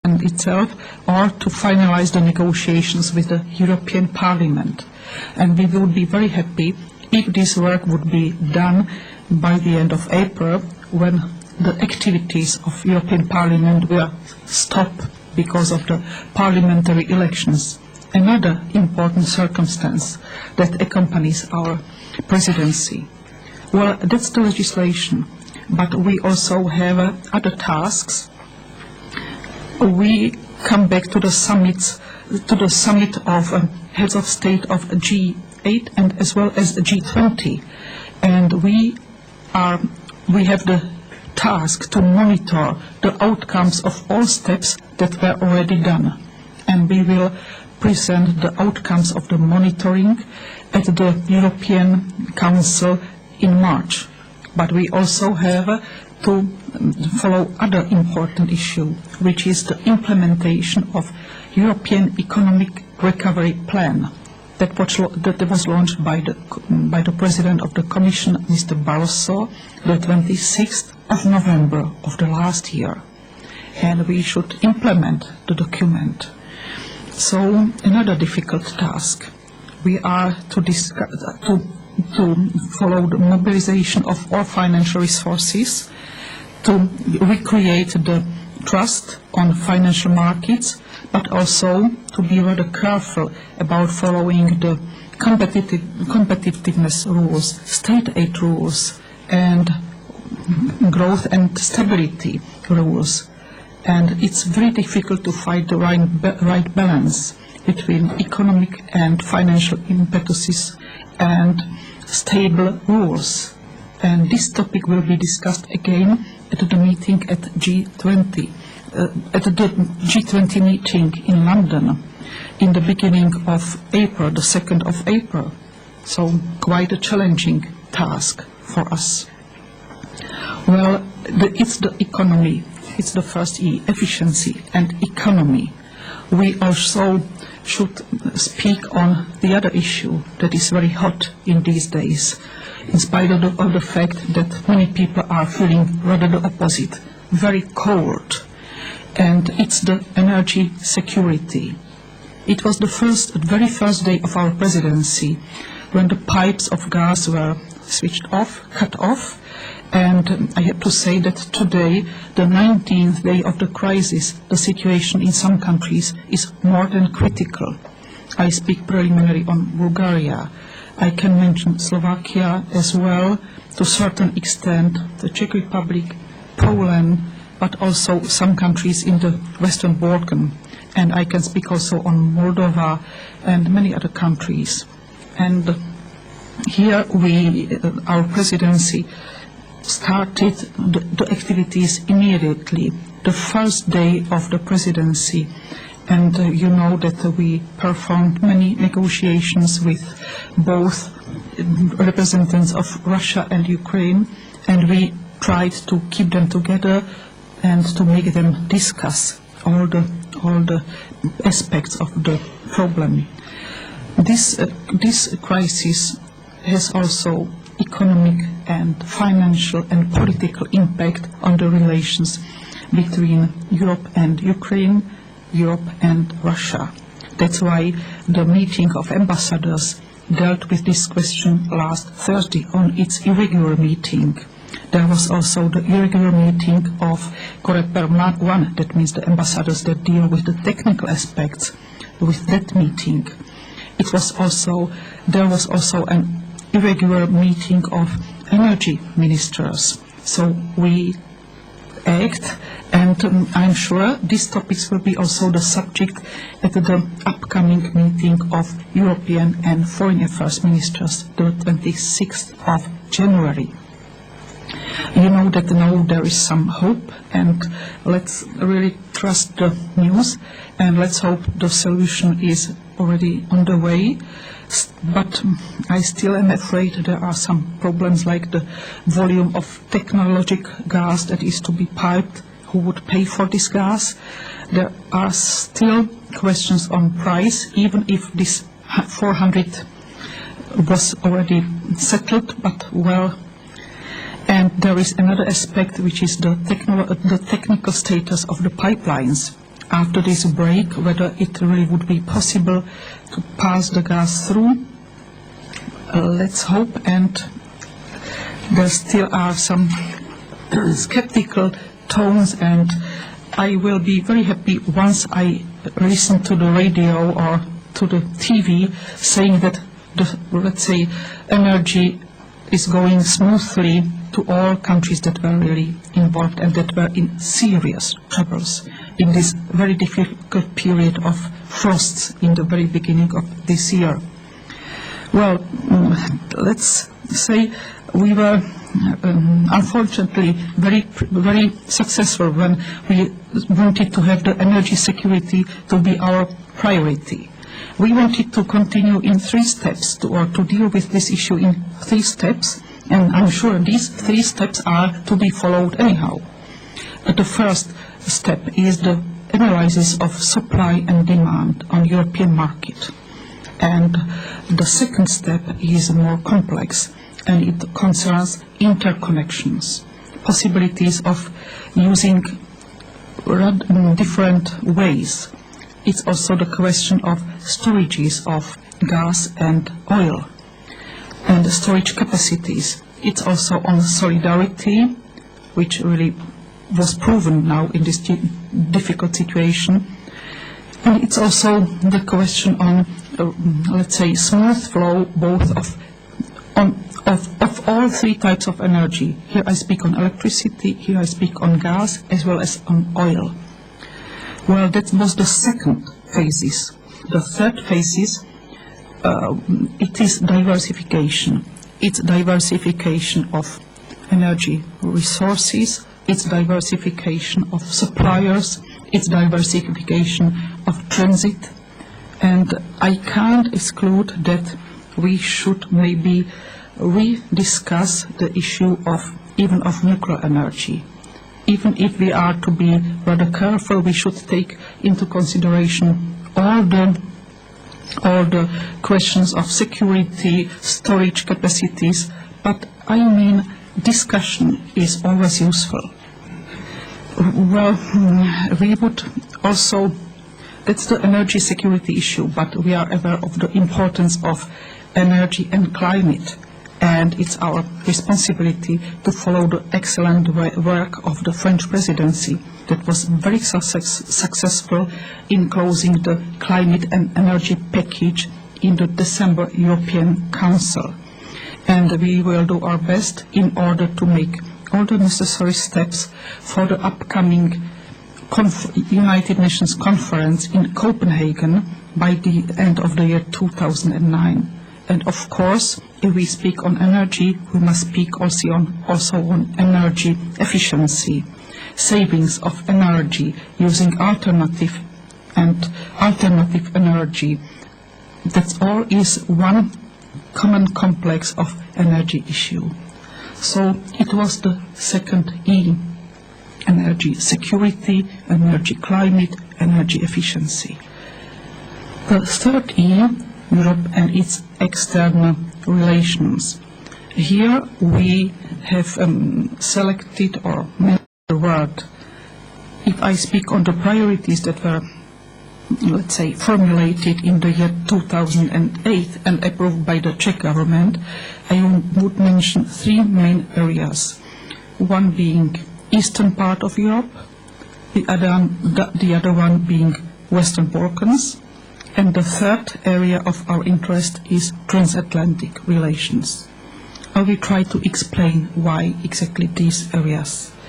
itself or to finalize the negotiations with the European Parliament. And we would be very happy if this work would be done by the end of April, when the activities of European Parliament will stop because of the parliamentary elections. Another important circumstance that accompanies our presidency. Well, that's the legislation, but we also have other tasks. We come back to the summit of heads of state of G8 and as well as G20, and we have the task to monitor the outcomes of all steps that were already done, and we will present the outcomes of the monitoring at the European Council in March. But we also have to follow other important issue, which is the implementation of European Economic Recovery Plan that was launched by the President of the Commission, Mr. Barroso, the 26th of November of the last year. And we should implement the document. So another difficult task. We are to follow the mobilization of all financial resources, to recreate the trust on financial markets, but also to be rather careful about following the competitiveness rules, state aid rules, and growth and stability rules. And it's very difficult to find the right balance between economic and financial impetuses and stable rules. And this topic will be discussed again at the meeting at G20, at the G20 meeting in London in the beginning of April, the 2nd of April. So quite a challenging task for us. Well, it's the economy. It's the first E, efficiency and economy. We also should speak on the other issue that is very hot in these days, in spite of the fact that many people are feeling rather the opposite, very cold, and it's the energy security. It was the very first day of our presidency when the pipes of gas were cut off, and I have to say that today, the 19th day of the crisis, the situation in some countries is more than critical. I speak preliminary on Bulgaria. I can mention Slovakia as well, to a certain extent, the Czech Republic, Poland, but also some countries in the Western Balkans. And I can speak also on Moldova and many other countries. And here our presidency started the activities immediately, the first day of the presidency. And you know that we performed many negotiations with both representatives of Russia and Ukraine, and we tried to keep them together and to make them discuss all the aspects of the problem. This crisis has also economic and financial and political impact on the relations between Europe and Ukraine, Europe and Russia. That's why the meeting of ambassadors dealt with this question last Thursday on its irregular meeting. There was also the irregular meeting of COREPER 1, that means the ambassadors that deal with the technical aspects with that meeting. There was also an irregular meeting of energy ministers. So we act, and I'm sure these topics will be also the subject at the upcoming meeting of European and Foreign Affairs Ministers, the 26th of January. You know that now there is some hope, and let's really trust the news, and let's hope the solution is already on the way. But I still am afraid there are some problems, like the volume of technological gas that is to be piped. Who would pay for this gas? There are still questions on price, even if this 400 was already settled, but well. And there is another aspect, which is the technical status of the pipelines. after this break, whether it really would be possible to pass the gas through. Let's hope, and there still are some skeptical tones, and I will be very happy once I listen to the radio or to the TV saying that the, let's say, energy is going smoothly to all countries that were really involved and that were in serious troubles in this very difficult period of frosts in the very beginning of this year. Well, let's say we were unfortunately very successful when we wanted to have the energy security to be our priority. We wanted to continue in 3 steps to deal with this issue in 3 steps, and I'm sure these 3 steps are to be followed anyhow. But the first step is the analysis of supply and demand on European market. And the second step is more complex, and it concerns interconnections, possibilities of using different ways. It's also the question of storages of gas and oil and the storage capacities. It's also on solidarity, which really was proven now in this difficult situation. And it's also the question on, let's say, smooth flow both of all 3 types of energy. Here I speak on electricity, here I speak on gas, as well as on oil. Well, that was the second phases. The third phases, it is diversification. It's diversification of energy resources, it's diversification of suppliers, it's diversification of transit, and I can't exclude that we should maybe rediscuss the issue of even of nuclear energy. Even if we are to be rather careful, we should take into consideration all the questions of security, storage capacities, but I mean discussion is always useful. Well, we would also, that's the energy security issue, but we are aware of the importance of energy and climate, and it's our responsibility to follow the excellent work of the French presidency that was very successful in closing the climate and energy package in the December European Council. And we will do our best in order to make all the necessary steps for the upcoming United Nations conference in Copenhagen by the end of the year 2009. And of course, if we speak on energy, we must speak also on energy efficiency, savings of energy using alternative energy. That all is one common complex of energy issue. So it was the second E: energy security, energy climate, energy efficiency. The third E: Europe and its external relations. Here we have selected or made the word. If I speak on the priorities that were, let's say, formulated in the year 2008 and approved by the Czech government, I would mention 3 main areas. One being eastern part of Europe, the other one being Western Balkans, and the third area of our interest is transatlantic relations. I will try to explain why exactly these areas